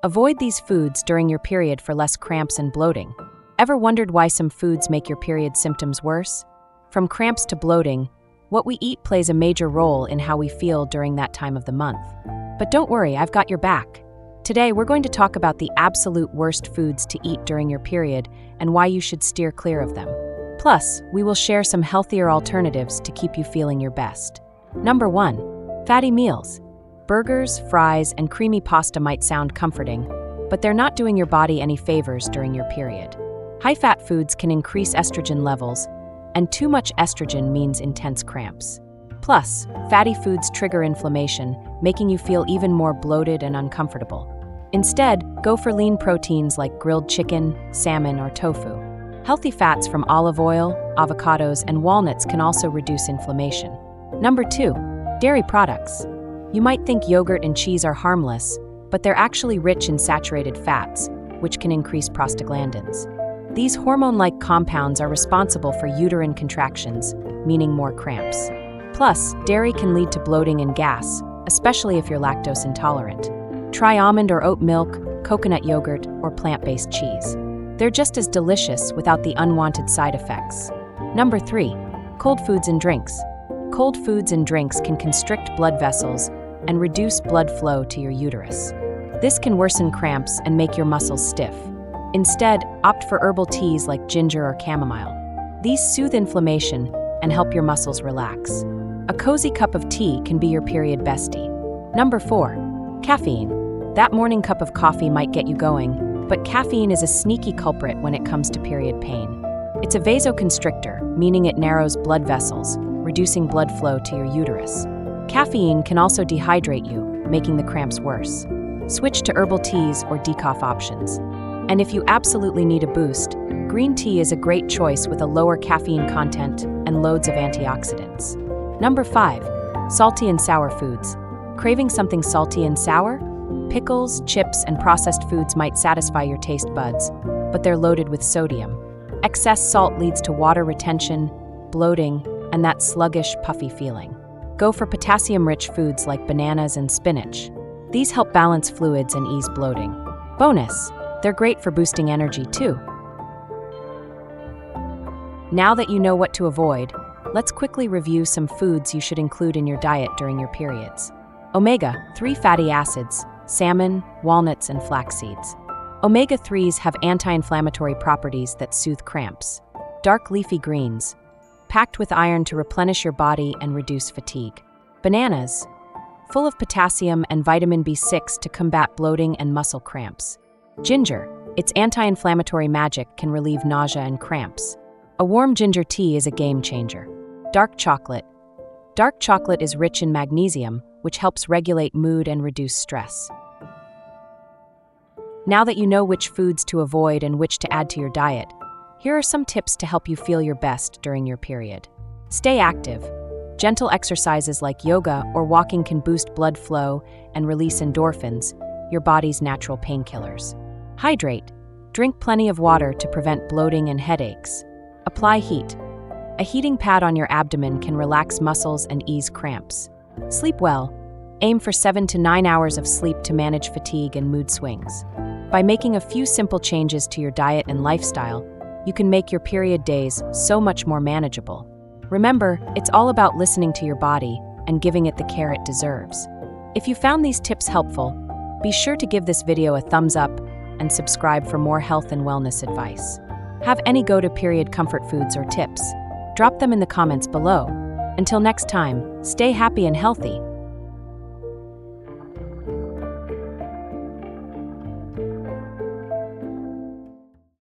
Avoid these foods during your period for less cramps and bloating. Ever wondered why some foods make your period symptoms worse? From cramps to bloating, what we eat plays a major role in how we feel during that time of the month. But don't worry, I've got your back. Today, we're going to talk about the absolute worst foods to eat during your period and why you should steer clear of them. Plus, we will share some healthier alternatives to keep you feeling your best. Number 1. Fatty meals. Burgers, fries, and creamy pasta might sound comforting, but they're not doing your body any favors during your period. High-fat foods can increase estrogen levels, and too much estrogen means intense cramps. Plus, fatty foods trigger inflammation, making you feel even more bloated and uncomfortable. Instead, go for lean proteins like grilled chicken, salmon, or tofu. Healthy fats from olive oil, avocados, and walnuts can also reduce inflammation. Number 2. Dairy products. You might think yogurt and cheese are harmless, but they're actually rich in saturated fats, which can increase prostaglandins. These hormone-like compounds are responsible for uterine contractions, meaning more cramps. Plus, dairy can lead to bloating and gas, especially if you're lactose intolerant. Try almond or oat milk, coconut yogurt, or plant-based cheese. They're just as delicious without the unwanted side effects. Number 3. Cold foods and drinks. Cold foods and drinks can constrict blood vessels and reduce blood flow to your uterus. This can worsen cramps and make your muscles stiff. Instead, opt for herbal teas like ginger or chamomile. These soothe inflammation and help your muscles relax. A cozy cup of tea can be your period bestie. Number 4. Caffeine. That morning cup of coffee might get you going, but caffeine is a sneaky culprit when it comes to period pain. It's a vasoconstrictor, meaning it narrows blood vessels, reducing blood flow to your uterus. Caffeine can also dehydrate you, making the cramps worse. Switch to herbal teas or decaf options. And if you absolutely need a boost, green tea is a great choice with a lower caffeine content and loads of antioxidants. Number 5. Salty and sour foods. Craving something salty and sour? Pickles, chips, and processed foods might satisfy your taste buds, but they're loaded with sodium. Excess salt leads to water retention, bloating, and that sluggish, puffy feeling. Go for potassium-rich foods like bananas and spinach. These help balance fluids and ease bloating. Bonus, they're great for boosting energy too. Now that you know what to avoid, let's quickly review some foods you should include in your diet during your periods. Omega-3 fatty acids, salmon, walnuts, and flax seeds. Omega-3s have anti-inflammatory properties that soothe cramps. Dark leafy greens, packed with iron to replenish your body and reduce fatigue. Bananas, full of potassium and vitamin B6 to combat bloating and muscle cramps. Ginger, its anti-inflammatory magic can relieve nausea and cramps. A warm ginger tea is a game changer. Dark chocolate. Dark chocolate is rich in magnesium, which helps regulate mood and reduce stress. Now that you know which foods to avoid and which to add to your diet, here are some tips to help you feel your best during your period. Stay active. Gentle exercises like yoga or walking can boost blood flow and release endorphins, your body's natural painkillers. Hydrate. Drink plenty of water to prevent bloating and headaches. Apply heat. A heating pad on your abdomen can relax muscles and ease cramps. Sleep well. Aim for 7 to 9 hours of sleep to manage fatigue and mood swings. By making a few simple changes to your diet and lifestyle, you can make your period days so much more manageable. Remember, it's all about listening to your body and giving it the care it deserves. If you found these tips helpful, be sure to give this video a thumbs up and subscribe for more health and wellness advice. Have any go-to period comfort foods or tips? Drop them in the comments below. Until next time, stay happy and healthy.